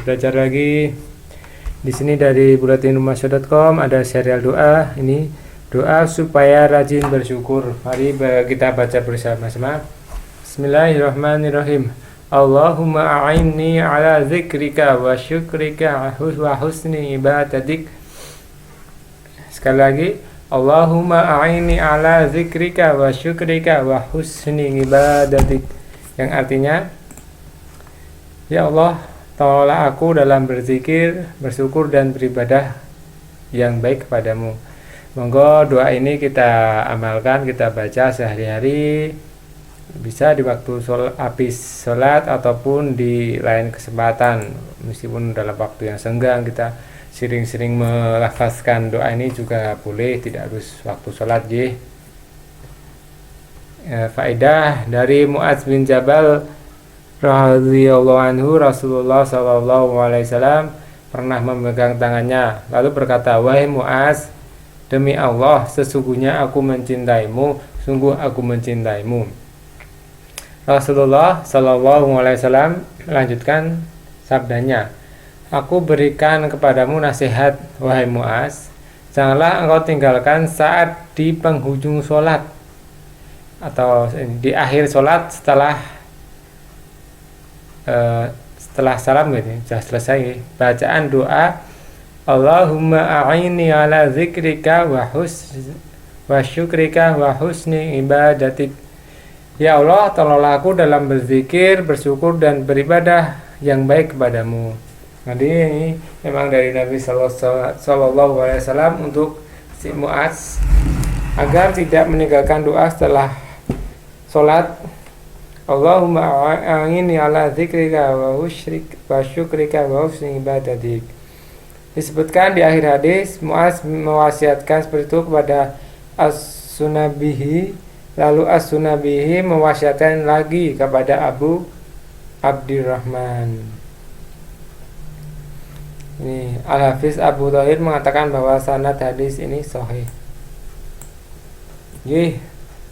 belajar lagi. Di sini dari buletinrumasyo.com ada serial doa. Ini doa supaya rajin bersyukur. Mari kita baca bersama-sama. Bismillahirrahmanirrahim. Allahumma a'inni ala zikrika wa syukrika wa husni ibadatik. Sekali lagi. Allahumma a'inni ala zikrika wa syukrika wa husni ibadatik. Yang artinya, ya Allah, tolonglah aku dalam berzikir, bersyukur dan beribadah yang baik kepadamu. Monggo doa ini kita amalkan, kita baca sehari-hari. Bisa di waktu habis sholat ataupun di lain kesempatan. Meskipun dalam waktu yang senggang kita sering-sering melafazkan doa ini juga boleh, tidak harus waktu sholat. Faedah dari Mu'adz bin Jabal radhiyallahu anhu, Rasulullah sallallahu alaihi wasallam pernah memegang tangannya lalu berkata, "Wahai Mu'adz, demi Allah sesungguhnya aku mencintaimu, sungguh aku mencintaimu." Rasulullah sallallahu alaihi wasallam melanjutkan sabdanya, "Aku berikan kepadamu nasihat, wahai Mu'adz, janganlah engkau tinggalkan saat di penghujung sholat atau di akhir sholat setelah salam gitu, sudah selesai bacaan doa Allahumma a'inni ala zikrika wa syukrika wa husni ibadatik. Ya Allah, tolonglah aku dalam berzikir, bersyukur dan beribadah yang baik kepadamu. Jadi ini memang dari Nabi Sallallahu Alaihi Wasallam untuk si Mu'adz agar tidak meninggalkan doa setelah sholat. Allahumma a'inni ala zikrika wa syukrika wa husni ibadatik. Disebutkan di akhir hadis, Mu'adz mewasiatkan seperti itu kepada As-Sunabihi. Lalu As-Sunabihi mewasiatkan lagi kepada Abu Abdirrahman. Ini Al-Hafiz Abu Thahir mengatakan bahwa sanad hadis ini sahih.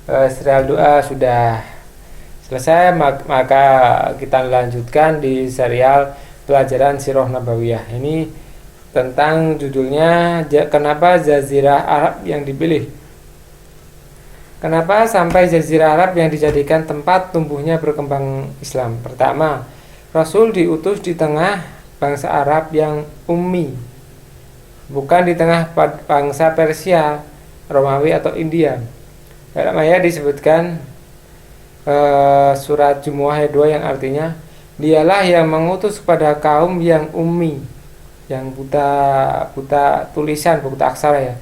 Serial doa sudah selesai, maka kita lanjutkan di serial pelajaran Sirah Nabawiyah. Ini tentang judulnya, kenapa Jazirah Arab yang dipilih. Kenapa sampai Jazirah Arab yang dijadikan tempat tumbuhnya berkembang Islam? Pertama, Rasul diutus di tengah bangsa Arab yang ummi, bukan di tengah bangsa Persia, Romawi atau India. Dalam ayat disebutkan surat Jumu'ah ayat 2 yang artinya, dialah yang mengutus kepada kaum yang ummi, yang buta tulisan, buta aksara ya,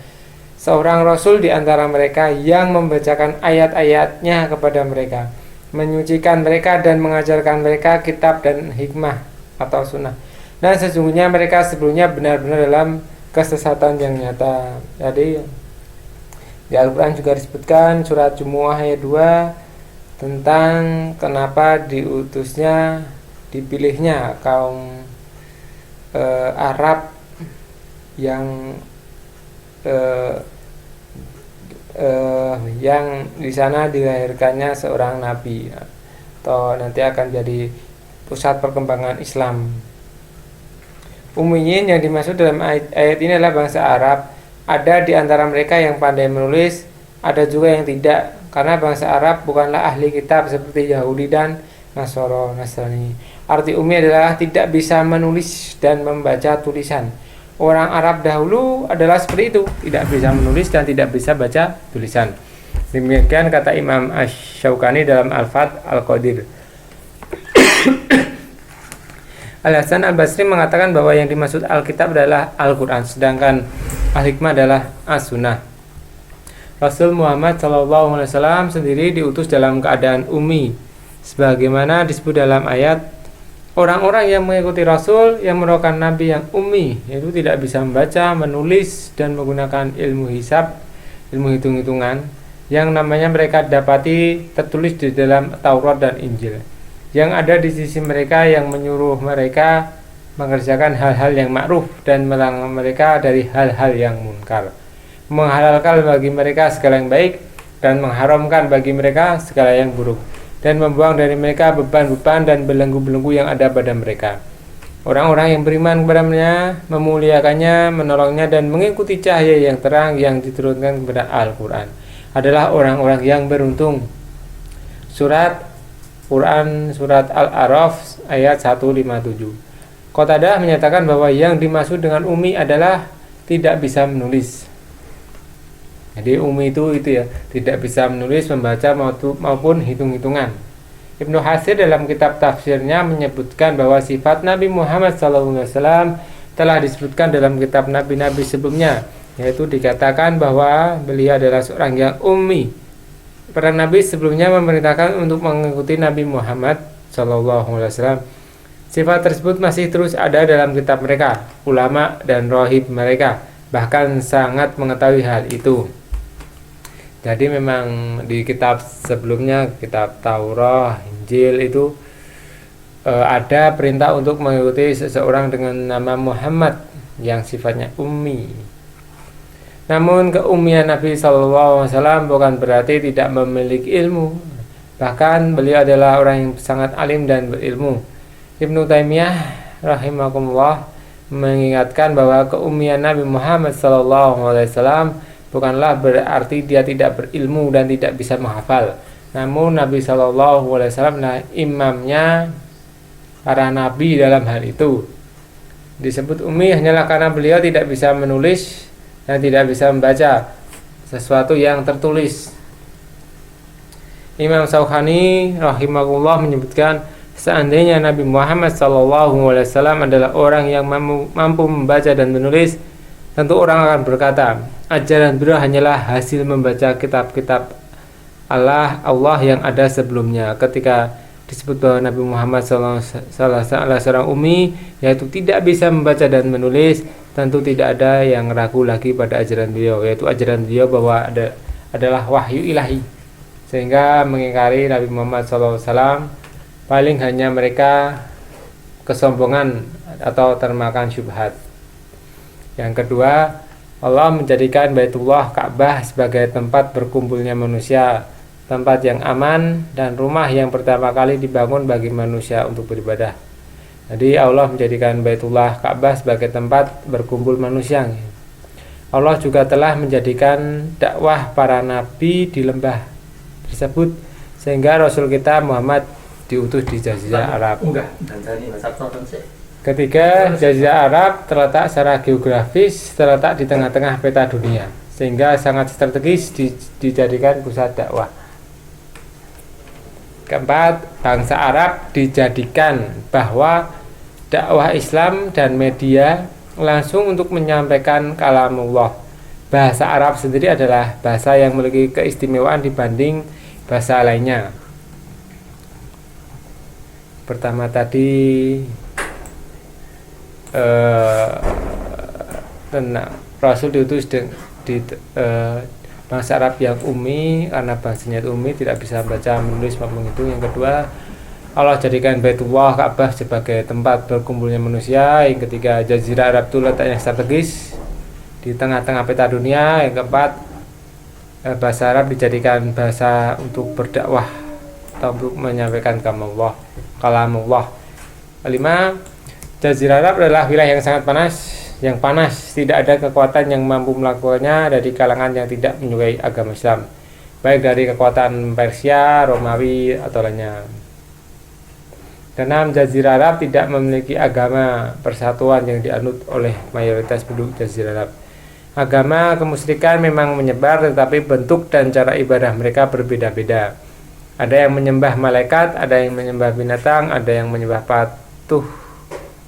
seorang rasul di antara mereka yang membacakan ayat-ayatnya kepada mereka, menyucikan mereka dan mengajarkan mereka kitab dan hikmah atau sunnah. Dan sesungguhnya mereka sebelumnya benar-benar dalam kesesatan yang nyata. Jadi di Al-Quran juga disebutkan surat Jumu'ah ayat 2 tentang kenapa dipilihnya kaum Arab yang di sana dilahirkannya seorang nabi atau nanti akan jadi pusat perkembangan Islam. Ummiyin yang dimaksud dalam ayat ini adalah bangsa Arab. Ada di antara mereka yang pandai menulis, ada juga yang tidak, karena bangsa Arab bukanlah ahli kitab seperti Yahudi dan Nasrani. Arti ummi adalah tidak bisa menulis dan membaca tulisan. Orang Arab dahulu adalah seperti itu, tidak bisa menulis dan tidak bisa baca tulisan. Demikian kata Imam Asy-Syaukani dalam Al-Fath Al-Qadir. Al-Hasan Al-Basri mengatakan bahwa yang dimaksud Alkitab adalah Al-Quran, sedangkan Al-Hikmah adalah As-Sunnah. Rasul Muhammad SAW sendiri diutus dalam keadaan ummi, sebagaimana disebut dalam ayat, orang-orang yang mengikuti Rasul yang merupakan Nabi yang ummi, yaitu tidak bisa membaca, menulis, dan menggunakan ilmu hisab, ilmu hitung-hitungan, yang namanya mereka dapati tertulis di dalam Taurat dan Injil, yang ada di sisi mereka yang menyuruh mereka mengerjakan hal-hal yang ma'ruf dan melarang mereka dari hal-hal yang munkar, menghalalkan bagi mereka segala yang baik dan mengharamkan bagi mereka segala yang buruk, dan membuang dari mereka beban-beban dan belenggu-belenggu yang ada pada mereka. Orang-orang yang beriman kepadanya, memuliakannya, menolongnya, dan mengikuti cahaya yang terang yang diturunkan kepada Al-Quran adalah orang-orang yang beruntung. Surat Quran Surat Al-A'raf ayat 157. Qatadah menyatakan bahwa yang dimaksud dengan ummi adalah tidak bisa menulis. Jadi ummi itu ya, tidak bisa menulis, membaca maupun hitung-hitungan. Ibnu Hatsir dalam kitab tafsirnya menyebutkan bahwa sifat Nabi Muhammad SAW telah disebutkan dalam kitab nabi-nabi sebelumnya, yaitu dikatakan bahwa beliau adalah seorang yang ummi. Para nabi sebelumnya memerintahkan untuk mengikuti Nabi Muhammad SAW. Sifat tersebut masih terus ada dalam kitab mereka, ulama dan rohib mereka bahkan sangat mengetahui hal itu. Jadi memang di kitab sebelumnya, kitab Taurat, Injil itu ada perintah untuk mengikuti seseorang dengan nama Muhammad yang sifatnya ummi. Namun keummian Nabi SAW bukan berarti tidak memiliki ilmu. Bahkan beliau adalah orang yang sangat alim dan berilmu. Ibnu Taimiyah rahimahullah mengingatkan bahwa keummian Nabi Muhammad SAW bukanlah berarti dia tidak berilmu dan tidak bisa menghafal. Namun Nabi SAW adalah imamnya para nabi dalam hal itu. Disebut ummi hanyalah karena beliau tidak bisa menulis dan tidak bisa membaca sesuatu yang tertulis. Imam Shawkani rahimahullah menyebutkan, seandainya Nabi Muhammad SAW adalah orang yang mampu membaca dan menulis, tentu orang akan berkata, ajaran beliau hanyalah hasil membaca kitab-kitab Allah yang ada sebelumnya. Ketika disebut bahwa Nabi Muhammad SAW adalah seorang ummi, yaitu tidak bisa membaca dan menulis, tentu tidak ada yang ragu lagi pada ajaran beliau, yaitu ajaran beliau bahwa adalah wahyu ilahi. Sehingga mengingkari Nabi Muhammad SAW paling hanya mereka kesombongan atau termakan syubhat. Yang kedua, Allah menjadikan Baitullah Ka'bah sebagai tempat berkumpulnya manusia, tempat yang aman dan rumah yang pertama kali dibangun bagi manusia untuk beribadah. Jadi Allah menjadikan Baitullah Ka'bah sebagai tempat berkumpul manusia. Allah juga telah menjadikan dakwah para nabi di lembah tersebut, sehingga Rasul kita Muhammad diutus di Jazirah Arab. Ketiga, Jazirah Arab terletak secara geografis terletak di tengah-tengah peta dunia, sehingga sangat strategis dijadikan pusat dakwah. Keempat, bangsa Arab dijadikan bahwa dakwah Islam dan media langsung untuk menyampaikan kalamullah. Bahasa Arab sendiri adalah bahasa yang memiliki keistimewaan dibanding bahasa lainnya. Pertama tadi Rasul diutus di bangsa Arab yang ummi, karena bangsanya itu ummi, tidak bisa baca, menulis maupun menghitung. Yang kedua, Allah jadikan Baitullah Ka'bah sebagai tempat berkumpulnya manusia. Yang ketiga, Jazirah Arab itu letaknya strategis di tengah-tengah peta dunia. Yang keempat, bahasa Arab dijadikan bahasa untuk berdakwah atau untuk menyampaikan kalamullah. Kelima, Jazirah Arab adalah wilayah yang sangat panas, tidak ada kekuatan yang mampu melakukannya dari kalangan yang tidak menyukai agama Islam, baik dari kekuatan Persia, Romawi atau lainnya. Keenam, Jazirah Arab tidak memiliki agama persatuan yang dianut oleh mayoritas penduduk Jazirah Arab. Agama kemusyrikan memang menyebar, tetapi bentuk dan cara ibadah mereka berbeda-beda. Ada yang menyembah malaikat, ada yang menyembah binatang, ada yang menyembah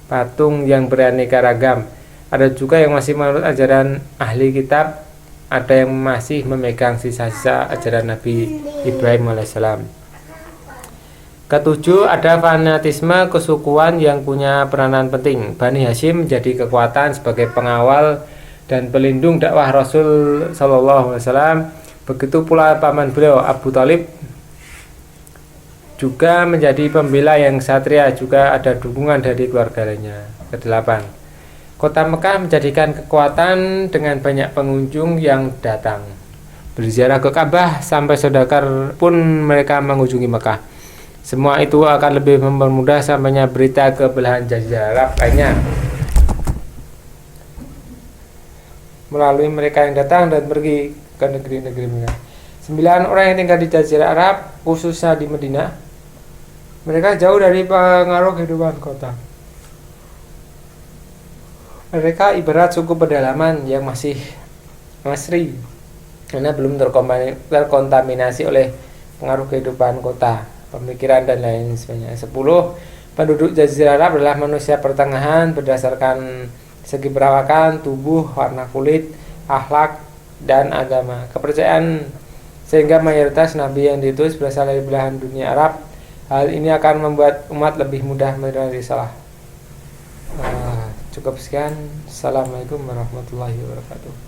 patung yang beraneka ragam. Ada juga yang masih menurut ajaran ahli kitab, ada yang masih memegang sisa-sisa ajaran Nabi Ibrahim alaihissalam. Ketujuh, ada fanatisme kesukuan yang punya peranan penting. Bani Hashim menjadi kekuatan sebagai pengawal dan pelindung dakwah Rasul SAW. Begitu pula paman beliau Abu Thalib juga menjadi pembela yang satria, juga ada dukungan dari keluarganya. Kedelapan, kota Mekah menjadikan kekuatan dengan banyak pengunjung yang datang berziarah ke Ka'bah, sampai saudagar pun mereka mengunjungi Mekah. Semua itu akan lebih mempermudah sampainya berita ke belahan Jazirah Arab lainnya. Melalui mereka yang datang dan pergi ke negeri-negeri mereka. 9 orang yang tinggal di Jazirah Arab, khususnya di Madinah, mereka jauh dari pengaruh kehidupan kota. Mereka ibarat suku pedalaman yang masih asri, karena belum terkontaminasi oleh pengaruh kehidupan kota, pemikiran dan lain sebagainya. 10 penduduk Jazirah Arab adalah manusia pertengahan berdasarkan segi perawakan, tubuh, warna kulit, akhlak, dan agama, kepercayaan, sehingga mayoritas nabi yang diutus berasal dari belahan dunia Arab. Hal ini akan membuat umat lebih mudah menerima risalah. Cukup sekian. Assalamualaikum warahmatullahi wabarakatuh.